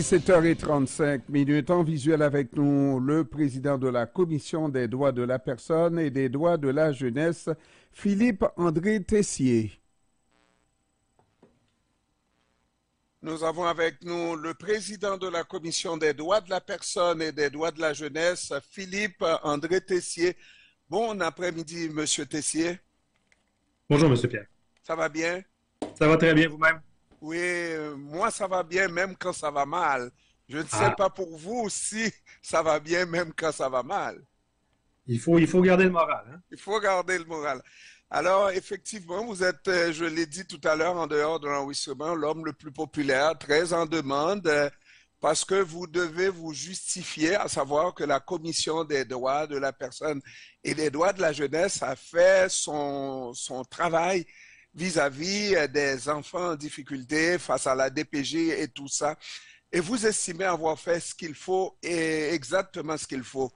17h35 en visuel avec nous le président de la Commission des droits de la personne et des droits de la jeunesse, Philippe-André Tessier. Nous avons avec nous le président de la Commission des droits de la personne et des droits de la jeunesse, Philippe-André Tessier. Bon après-midi, Monsieur Tessier. Bonjour, Monsieur Pierre. Ça va bien? Ça va très bien vous-même? Oui, moi ça va bien même quand ça va mal. Je ne sais pas pour vous si ça va bien même quand ça va mal. Il faut garder le moral, hein? Il faut garder le moral. Alors, effectivement, vous êtes, je l'ai dit tout à l'heure, en dehors de l'enregistrement, l'homme le plus populaire, très en demande, parce que vous devez vous justifier, à savoir que la Commission des droits de la personne et des droits de la jeunesse a fait son travail vis-à-vis des enfants en difficulté face à la DPJ et tout ça. Et vous estimez avoir fait ce qu'il faut et exactement ce qu'il faut.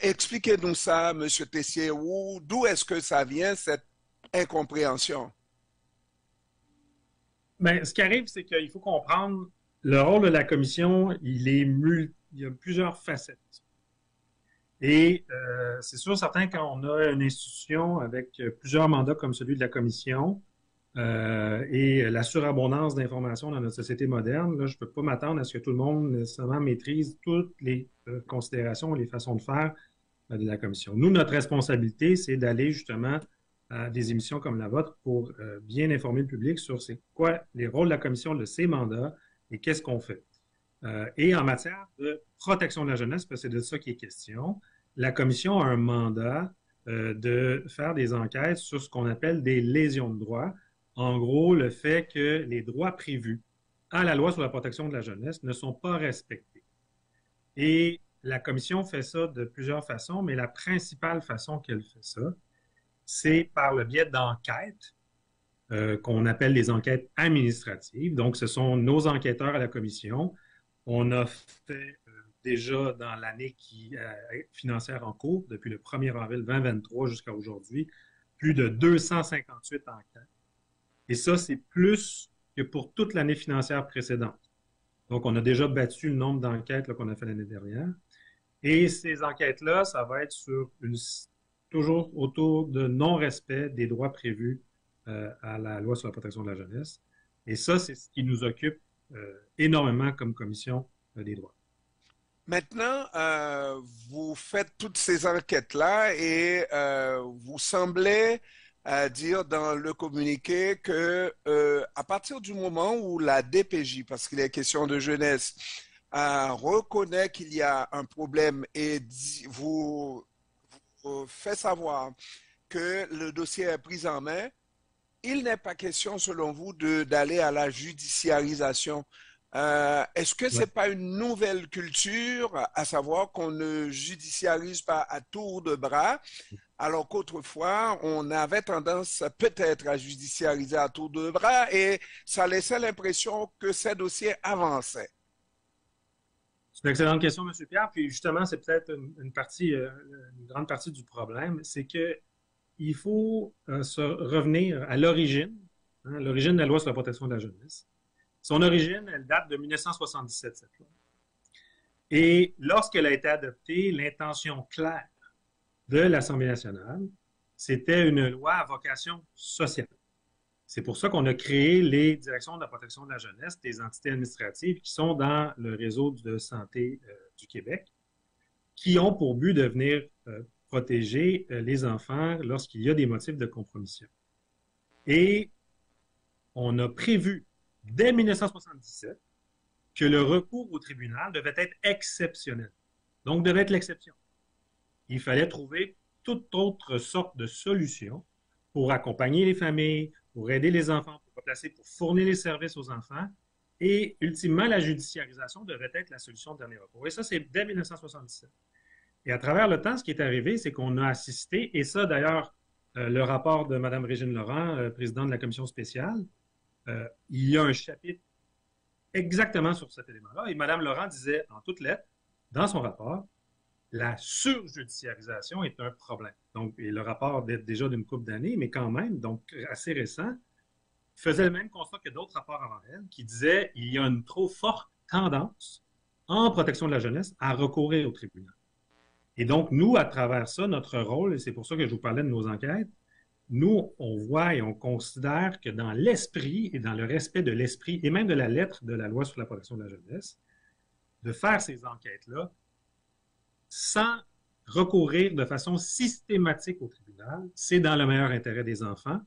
Expliquez-nous ça, Monsieur Tessier. D'où est-ce que ça vient, cette incompréhension? Bien, ce qui arrive, c'est qu'il faut comprendre le rôle de la commission, il y a plusieurs facettes. Et c'est sûr, certain, quand on a une institution avec plusieurs mandats comme celui de la commission et la surabondance d'informations dans notre société moderne, là, je ne peux pas m'attendre à ce que tout le monde nécessairement maîtrise toutes les considérations et les façons de faire de la commission. Nous, notre responsabilité, c'est d'aller justement à des émissions comme la vôtre pour bien informer le public sur c'est quoi les rôles de la commission, de ses mandats et qu'est-ce qu'on fait. Et en matière de protection de la jeunesse, parce que c'est de ça qu'il est question, la Commission a un mandat de faire des enquêtes sur ce qu'on appelle des lésions de droit. En gros, le fait que les droits prévus à la loi sur la protection de la jeunesse ne sont pas respectés. Et la Commission fait ça de plusieurs façons, mais la principale façon qu'elle fait ça, c'est par le biais d'enquêtes qu'on appelle les enquêtes administratives. Donc, ce sont nos enquêteurs à la Commission. On a fait déjà dans l'année financière en cours, depuis le 1er avril 2023 jusqu'à aujourd'hui, plus de 258 enquêtes. Et ça, c'est plus que pour toute l'année financière précédente. Donc, on a déjà battu le nombre d'enquêtes qu'on a fait l'année dernière. Et ces enquêtes-là, ça va être toujours autour de non-respect des droits prévus à la loi sur la protection de la jeunesse. Et ça, c'est ce qui nous occupe énormément comme commission des droits. Maintenant, vous faites toutes ces enquêtes-là et vous semblez dire dans le communiqué que à partir du moment où la DPJ, parce qu'il est question de jeunesse, reconnaît qu'il y a un problème et vous fait savoir que le dossier est pris en main, il n'est pas question, selon vous, d'aller à la judiciarisation. Est-ce que ce n'est pas une nouvelle culture, à savoir qu'on ne judiciarise pas à tour de bras, alors qu'autrefois, on avait tendance peut-être à judiciariser à tour de bras et ça laissait l'impression que ces dossiers avançaient? C'est une excellente question, M. Pierre. Puis justement, c'est peut-être une grande partie du problème, c'est que il faut se revenir à l'origine, l'origine de la loi sur la protection de la jeunesse. Son origine, elle date de 1977, cette loi. Et lorsqu'elle a été adoptée, l'intention claire de l'Assemblée nationale, c'était une loi à vocation sociale. C'est pour ça qu'on a créé les directions de la protection de la jeunesse, des entités administratives qui sont dans le réseau de santé du Québec, qui ont pour but de venir protéger les enfants lorsqu'il y a des motifs de compromission. Et on a prévu, dès 1977, que le recours au tribunal devait être exceptionnel. Donc, devait être l'exception. Il fallait trouver toute autre sorte de solution pour accompagner les familles, pour aider les enfants, pour replacer, pour fournir les services aux enfants. Et, ultimement, la judiciarisation devait être la solution de dernier recours. Et ça, c'est dès 1977. Et à travers le temps, ce qui est arrivé, c'est qu'on a assisté, et ça d'ailleurs, le rapport de Mme Régine Laurent, présidente de la commission spéciale, il y a un chapitre exactement sur cet élément-là. Et Mme Laurent disait en toutes lettres, dans son rapport, la surjudiciarisation est un problème. Donc, et le rapport date déjà d'une couple d'années, mais quand même, donc assez récent, faisait le même constat que d'autres rapports avant elle, qui disaient il y a une trop forte tendance, en protection de la jeunesse, à recourir au tribunal. Et donc, nous, à travers ça, notre rôle, et c'est pour ça que je vous parlais de nos enquêtes, nous, on voit et on considère que dans l'esprit et dans le respect de l'esprit et même de la lettre de la loi sur la protection de la jeunesse, de faire ces enquêtes-là sans recourir de façon systématique au tribunal, c'est dans le meilleur intérêt des enfants,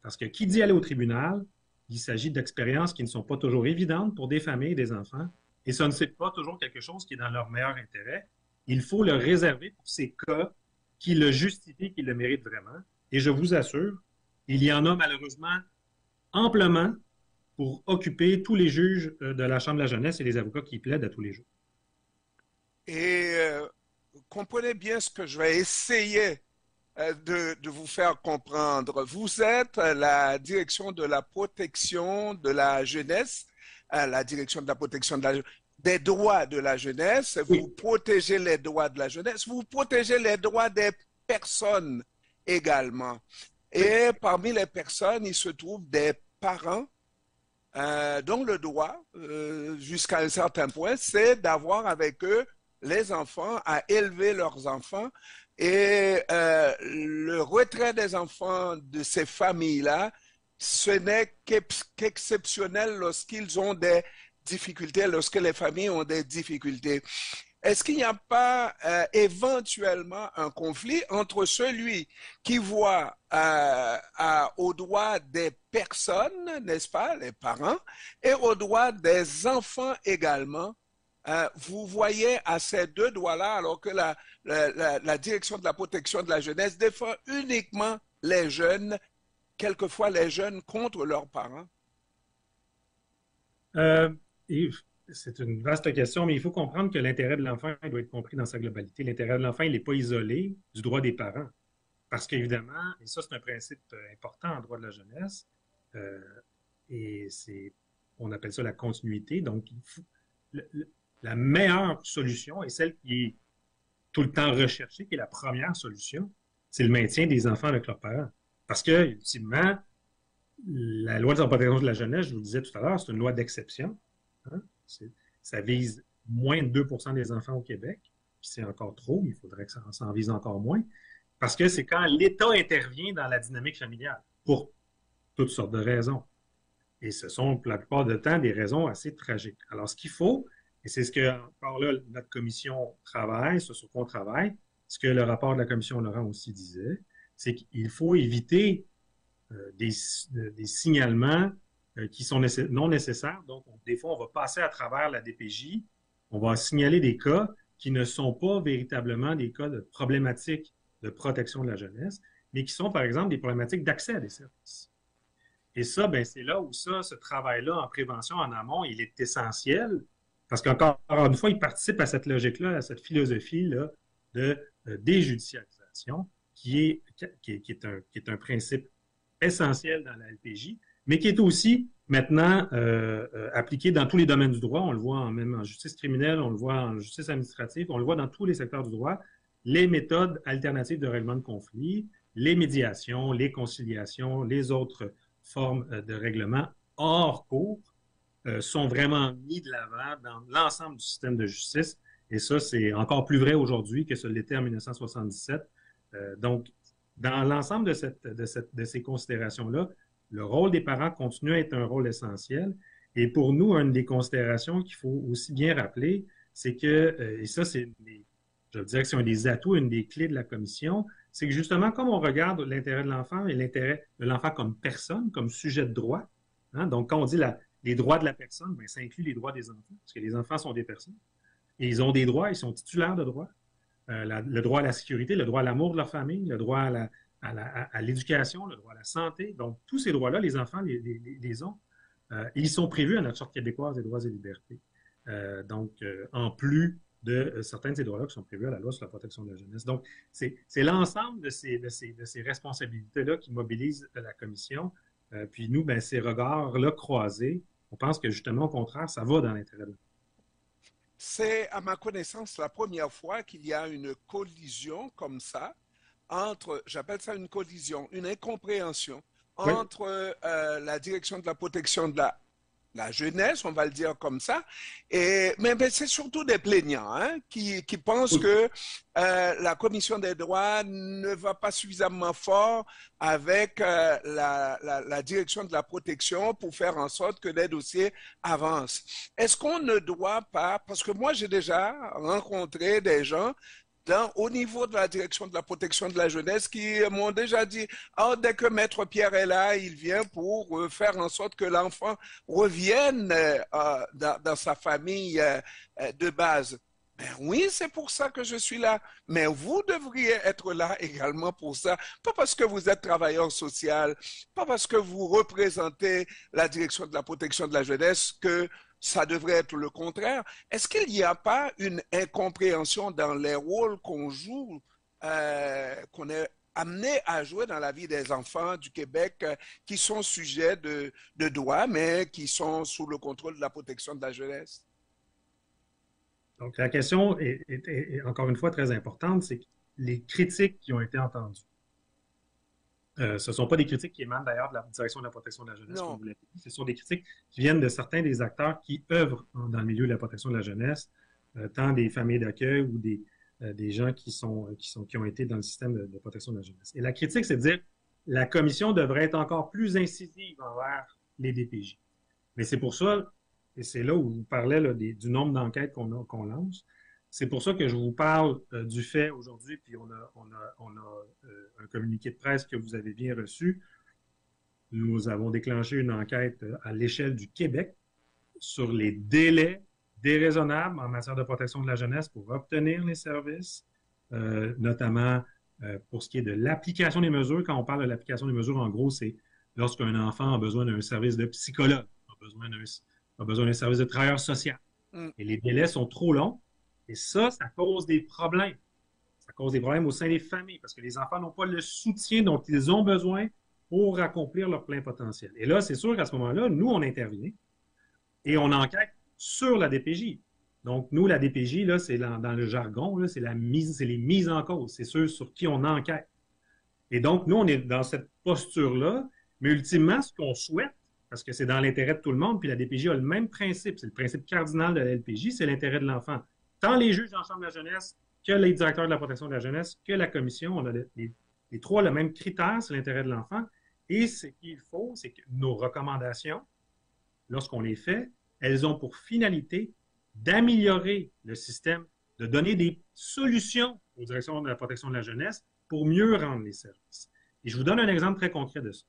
parce que qui dit aller au tribunal, il s'agit d'expériences qui ne sont pas toujours évidentes pour des familles et des enfants, et ça ne c'est pas toujours quelque chose qui est dans leur meilleur intérêt. Il faut le réserver pour ces cas qui le justifient, qui le méritent vraiment. Et je vous assure, il y en a malheureusement amplement pour occuper tous les juges de la Chambre de la jeunesse et les avocats qui plaident à tous les jours. Et comprenez bien ce que je vais essayer de vous faire comprendre. Vous êtes la direction de la protection de la jeunesse, la direction de la protection de des droits de la jeunesse. Vous Oui. protégez les droits de la jeunesse. Vous protégez les droits des personnes également. Et parmi les personnes, il se trouve des parents dont le droit, jusqu'à un certain point, c'est d'avoir avec eux les enfants, à élever leurs enfants. Et le retrait des enfants de ces familles-là, ce n'est qu'exceptionnel lorsqu'ils ont des difficultés, lorsque les familles ont des difficultés. Est-ce qu'il n'y a pas éventuellement un conflit entre celui qui voit aux droits des personnes, n'est-ce pas, les parents, et aux droits des enfants également? Vous voyez à ces deux droits-là, alors que la direction de la protection de la jeunesse défend uniquement les jeunes, quelquefois les jeunes contre leurs parents? Euh, c'est une vaste question, mais il faut comprendre que l'intérêt de l'enfant doit être compris dans sa globalité. L'intérêt de l'enfant, il n'est pas isolé du droit des parents. Parce qu'évidemment, et ça, c'est un principe important en droit de la jeunesse, euh, et on appelle ça la continuité. Donc, la meilleure solution et celle qui est tout le temps recherchée, qui est la première solution, c'est le maintien des enfants avec leurs parents. Parce que, ultimement, la loi de la protection de la jeunesse, je vous le disais tout à l'heure, c'est une loi d'exception. Hein? Ça vise moins de 2 des enfants au Québec. C'est encore trop, il faudrait que ça s'en vise encore moins. Parce que c'est quand l'État intervient dans la dynamique familiale, pour toutes sortes de raisons. Et ce sont, pour la plupart du temps, des raisons assez tragiques. Alors, ce qu'il faut, et c'est ce que, encore là, notre commission travaille, ce sur quoi on travaille, ce que le rapport de la commission Laurent aussi disait, c'est qu'il faut éviter des signalements qui sont non nécessaires. Donc, des fois, on va passer à travers la DPJ, on va signaler des cas qui ne sont pas véritablement des cas de problématiques de protection de la jeunesse, mais qui sont, par exemple, des problématiques d'accès à des services. Et ça, ben, c'est là où ce travail-là en prévention en amont, il est essentiel, parce qu'encore une fois, il participe à cette logique-là, à cette philosophie-là de déjudiciarisation, qui est un principe essentiel dans la LPJ, mais qui est aussi maintenant appliqué dans tous les domaines du droit. On le voit même en justice criminelle, on le voit en justice administrative, on le voit dans tous les secteurs du droit. Les méthodes alternatives de règlement de conflits, les médiations, les conciliations, les autres formes de règlement hors cours sont vraiment mis de l'avant dans l'ensemble du système de justice. Et ça, c'est encore plus vrai aujourd'hui que ce l'était en 1977. Donc, dans l'ensemble de ces considérations-là, le rôle des parents continue à être un rôle essentiel. Et pour nous, une des considérations qu'il faut aussi bien rappeler, c'est que, et ça, je dirais que c'est un des atouts, une des clés de la commission, c'est que justement, comme on regarde l'intérêt de l'enfant et l'intérêt de l'enfant comme personne, comme sujet de droit, hein, donc quand on dit les droits de la personne, bien, ça inclut les droits des enfants, parce que les enfants sont des personnes, et ils ont des droits, ils sont titulaires de droits. Le droit à la sécurité, le droit à l'amour de leur famille, le droit à l'éducation, le droit à la santé. Donc, tous ces droits-là, les enfants les ont. Ils sont prévus à notre Charte québécoise des droits et libertés. En plus de certains de ces droits-là qui sont prévus à la loi sur la protection de la jeunesse. Donc, c'est l'ensemble de ces responsabilités-là qui mobilisent la commission. Puis nous, ben, ces regards-là croisés, on pense que justement, au contraire, ça va dans l'intérêt de l'enfant. C'est, à ma connaissance, la première fois qu'il y a une collision comme ça entre, j'appelle ça une collision, une incompréhension Oui, entre la direction de la protection de la la jeunesse, on va le dire comme ça. Mais c'est surtout des plaignants hein, qui pensent Oui. que la Commission des droits ne va pas suffisamment fort avec la direction de la protection pour faire en sorte que les dossiers avancent. Est-ce qu'on ne doit pas, parce que moi j'ai déjà rencontré des gens au niveau de la direction de la protection de la jeunesse qui m'ont déjà dit, oh, dès que Maître Pierre est là, il vient pour faire en sorte que l'enfant revienne dans sa famille de base. Ben oui, c'est pour ça que je suis là. Mais vous devriez être là également pour ça. Pas parce que vous êtes travailleur social, pas parce que vous représentez la direction de la protection de la jeunesse que ça devrait être le contraire. Est-ce qu'il n'y a pas une incompréhension dans les rôles qu'on joue, qu'on est amené à jouer dans la vie des enfants du Québec qui sont sujets de droit, mais qui sont sous le contrôle de la protection de la jeunesse? Donc, la question est encore une fois très importante, c'est que les critiques qui ont été entendues, ce ne sont pas des critiques qui émanent d'ailleurs de la direction de la protection de la jeunesse, comme Non. vous l'avez dit, ce sont des critiques qui viennent de certains des acteurs qui œuvrent dans le milieu de la protection de la jeunesse, tant des familles d'accueil ou des gens qui ont été dans le système de protection de la jeunesse. Et la critique, c'est de dire la commission devrait être encore plus incisive envers les DPJ. Mais c'est pour ça, et c'est là où vous parlez là, du nombre d'enquêtes qu'on lance, c'est pour ça que je vous parle du fait aujourd'hui, puis on a un communiqué de presse que vous avez bien reçu. Nous avons déclenché une enquête à l'échelle du Québec sur les délais déraisonnables en matière de protection de la jeunesse pour obtenir les services, notamment pour ce qui est de l'application des mesures. Quand on parle de l'application des mesures, en gros, c'est lorsqu'un enfant a besoin d'un service de psychologue, a besoin d'un service de travailleur social. Mm. Et les délais sont trop longs. Et ça cause des problèmes. Ça cause des problèmes au sein des familles parce que les enfants n'ont pas le soutien dont ils ont besoin pour accomplir leur plein potentiel. Et là, c'est sûr qu'à ce moment-là, nous, on intervient et on enquête sur la DPJ. Donc, nous, la DPJ, là, c'est dans le jargon, là, c'est les mises en cause. C'est ceux sur qui on enquête. Et donc, nous, on est dans cette posture-là, mais ultimement, ce qu'on souhaite, parce que c'est dans l'intérêt de tout le monde, puis la DPJ a le même principe, c'est le principe cardinal de la LPJ, c'est l'intérêt de l'enfant. Tant les juges en chambre de la jeunesse que les directeurs de la protection de la jeunesse, que la commission, on a les trois le même critère, c'est l'intérêt de l'enfant. Et ce qu'il faut, c'est que nos recommandations, lorsqu'on les fait, elles ont pour finalité d'améliorer le système, de donner des solutions aux directions de la protection de la jeunesse pour mieux rendre les services. Et je vous donne un exemple très concret de ça.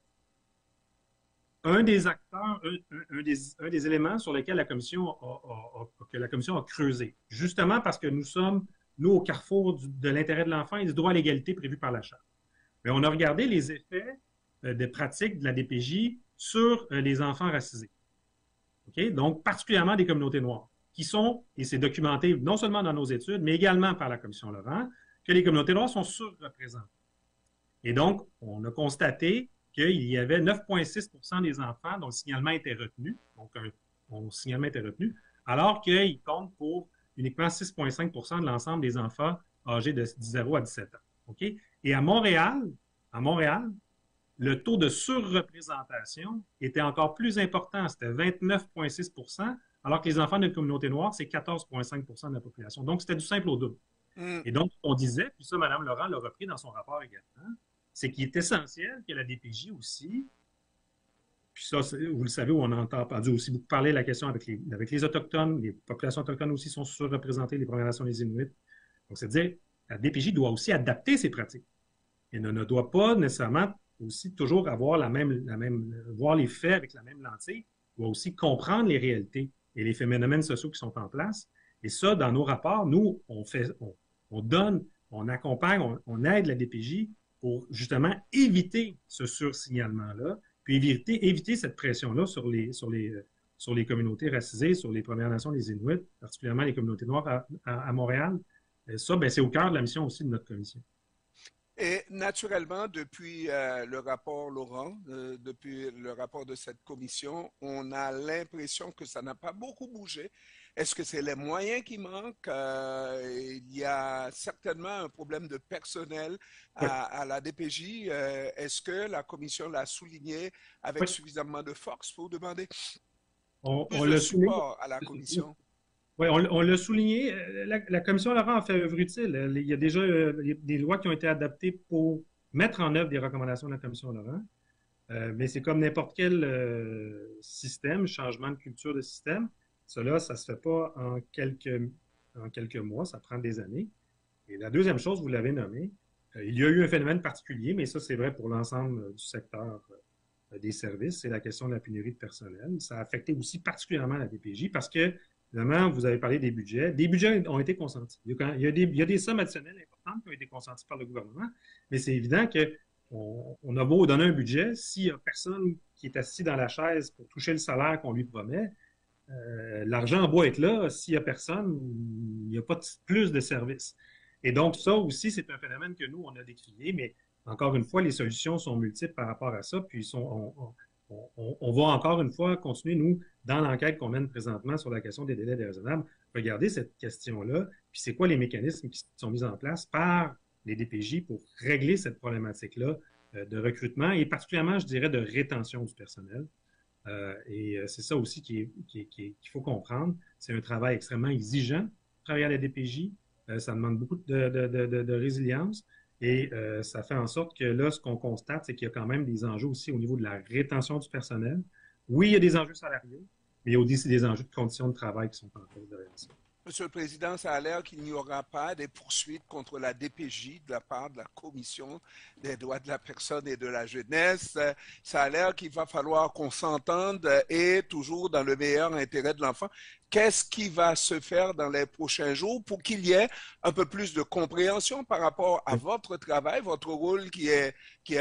Un des acteurs, un des éléments sur lesquels que la commission a creusé, justement parce que nous sommes, nous, au carrefour de l'intérêt de l'enfant et du droit à l'égalité prévu par la Charte. Mais on a regardé les effets des pratiques de la DPJ sur les enfants racisés. Okay? Donc, particulièrement des communautés noires, qui sont, et c'est documenté non seulement dans nos études, mais également par la commission Laurent, que les communautés noires sont surreprésentées. Et donc, on a constaté qu'il y avait 9,6 % des enfants dont le signalement était retenu, donc mon signalement était retenu, alors qu'il compte pour uniquement 6,5 % de l'ensemble des enfants âgés de 0 à 17 ans. Okay? Et à Montréal, le taux de surreprésentation était encore plus important, c'était 29,6 %, alors que les enfants de la communauté noire, c'est 14,5 % de la population. Donc, c'était du simple au double. Mm. Et donc, on disait, puis ça, Mme Laurent l'a repris dans son rapport également, c'est qu'il est essentiel que la DPJ aussi, puis ça, vous le savez, on a entendu aussi beaucoup parler de la question avec les Autochtones, les populations autochtones aussi sont surreprésentées, les Premières Nations, les Inuits. Donc, c'est-à-dire, la DPJ doit aussi adapter ses pratiques. Et ne doit pas nécessairement aussi toujours avoir voir les faits avec la même lentille, doit aussi comprendre les réalités et les phénomènes sociaux qui sont en place. Et ça, dans nos rapports, nous, on donne, on accompagne, on aide la DPJ pour justement éviter ce sursignalement-là, puis éviter cette pression-là sur les communautés racisées, sur les Premières Nations, les Inuits, particulièrement les communautés noires à Montréal. Et ça, ben, c'est au cœur de la mission aussi de notre commission. Et naturellement, depuis le rapport Laurent, depuis le rapport de cette commission, on a l'impression que ça n'a pas beaucoup bougé. Est-ce que c'est les moyens qui manquent? Il y a certainement un problème de personnel Oui. à la DPJ. Est-ce que la commission l'a souligné avec Oui. suffisamment de force, pour demander? On plus de l'a souligné. support à la commission. Oui, on l'a souligné. La commission Laurent a fait œuvre utile. Il y a déjà des lois qui ont été adaptées pour mettre en œuvre des recommandations de la commission Laurent. Mais c'est comme n'importe quel système, changement de culture de système. Cela, ça ne se fait pas en quelques mois, ça prend des années. Et la deuxième chose, vous l'avez nommé, il y a eu un phénomène particulier, mais ça, c'est vrai pour l'ensemble du secteur des services, c'est la question de la pénurie de personnel. Ça a affecté aussi particulièrement la DPJ parce que, évidemment, vous avez parlé des budgets. Des budgets ont été consentis. Il y a des sommes additionnelles importantes qui ont été consenties par le gouvernement, mais c'est évident qu'on a beau donner un budget, s'il n'y a personne qui est assis dans la chaise pour toucher le salaire qu'on lui promet, l'argent doit être là. S'il n'y a personne, il n'y a pas plus de services. Et donc, ça aussi, c'est un phénomène que nous, on a décrié, mais encore une fois, les solutions sont multiples par rapport à ça, puis on va encore une fois continuer, nous, dans l'enquête qu'on mène présentement sur la question des délais déraisonnables, regarder cette question-là, puis c'est quoi les mécanismes qui sont mis en place par les DPJ pour régler cette problématique-là de recrutement et particulièrement, je dirais, de rétention du personnel. Et c'est ça aussi qu'il faut comprendre. C'est un travail extrêmement exigeant, travailler à la DPJ. Ça demande beaucoup de résilience et ça fait en sorte que là, ce qu'on constate, c'est qu'il y a quand même des enjeux aussi au niveau de la rétention du personnel. Oui, il y a des enjeux salariaux, mais il y a aussi des enjeux de conditions de travail qui sont en cause derrière ça. Monsieur le Président, ça a l'air qu'il n'y aura pas des poursuites contre la DPJ de la part de la Commission des droits de la personne et de la jeunesse. Ça a l'air qu'il va falloir qu'on s'entende et toujours dans le meilleur intérêt de l'enfant. Qu'est-ce qui va se faire dans les prochains jours pour qu'il y ait un peu plus de compréhension par rapport à votre travail, votre rôle qui est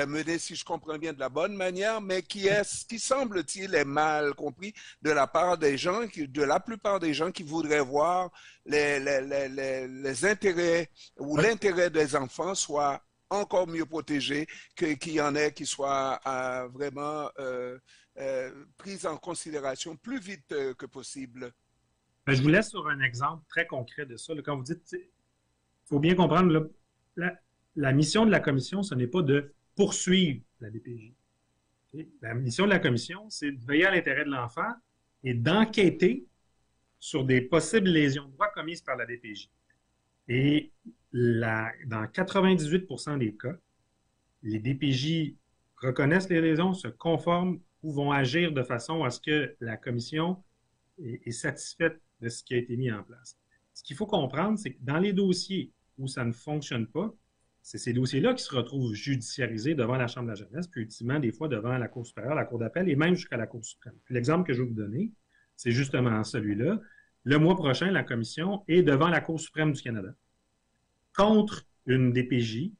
mené, si je comprends bien, de la bonne manière, mais qui semble-t-il est mal compris de la part des gens, de la plupart des gens qui voudraient voir les intérêts ou l'intérêt des enfants soit encore mieux protégé, qu'il y en ait qui soient vraiment pris en considération plus vite que possible. Je vous laisse sur un exemple très concret de ça. Là, quand vous dites, il faut bien comprendre, là, la mission de la commission, ce n'est pas de poursuivre la DPJ. Okay? La mission de la commission, c'est de veiller à l'intérêt de l'enfant et d'enquêter sur des possibles lésions de droit commises par la DPJ. Et dans 98% des cas, les DPJ reconnaissent les lésions, se conforment ou vont agir de façon à ce que la commission est satisfaite de ce qui a été mis en place. Ce qu'il faut comprendre, c'est que dans les dossiers où ça ne fonctionne pas, c'est ces dossiers-là qui se retrouvent judiciarisés devant la Chambre de la jeunesse, puis ultimement, des fois, devant la Cour supérieure, la Cour d'appel et même jusqu'à la Cour suprême. Puis l'exemple que je vais vous donner, c'est justement celui-là. Le mois prochain, la commission est devant la Cour suprême du Canada contre une DPJ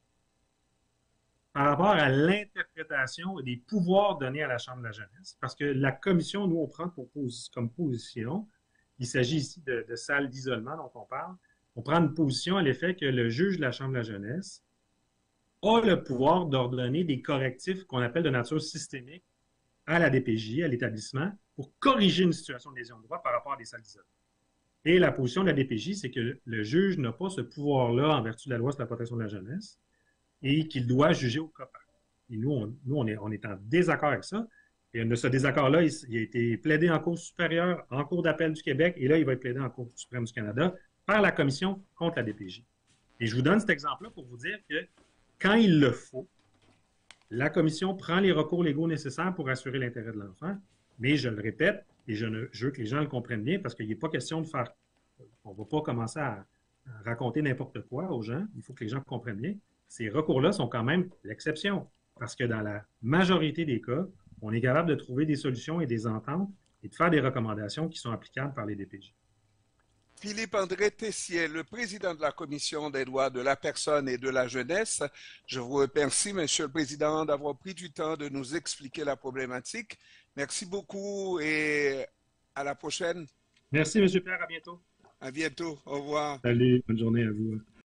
par rapport à l'interprétation des pouvoirs donnés à la Chambre de la jeunesse. Parce que la commission, nous, on prend comme position, il s'agit ici de salles d'isolement dont on parle, on prend une position à l'effet que le juge de la Chambre de la jeunesse a le pouvoir d'ordonner des correctifs qu'on appelle de nature systémique à la DPJ, à l'établissement, pour corriger une situation de lésion de droit par rapport à des salles d'isolement. Et la position de la DPJ, c'est que le juge n'a pas ce pouvoir-là en vertu de la loi sur la protection de la jeunesse et qu'il doit juger au cas par cas. Et nous, on est en désaccord avec ça. Et ce désaccord-là, il a été plaidé en Cour supérieure, en Cour d'appel du Québec, et là, il va être plaidé en Cour suprême du Canada par la Commission contre la DPJ. Et je vous donne cet exemple-là pour vous dire que quand il le faut, la Commission prend les recours légaux nécessaires pour assurer l'intérêt de l'enfant, mais je le répète, et je veux que les gens le comprennent bien, parce qu'il n'est pas question de faire... On ne va pas commencer à raconter n'importe quoi aux gens, il faut que les gens comprennent bien. Ces recours-là sont quand même l'exception, parce que dans la majorité des cas, on est capable de trouver des solutions et des ententes et de faire des recommandations qui sont applicables par les DPJ. Philippe-André Tessier, le président de la Commission des droits de la personne et de la jeunesse. Je vous remercie, Monsieur le Président, d'avoir pris du temps de nous expliquer la problématique. Merci beaucoup et à la prochaine. Merci, M. Pierre. À bientôt. À bientôt. Au revoir. Salut. Bonne journée à vous.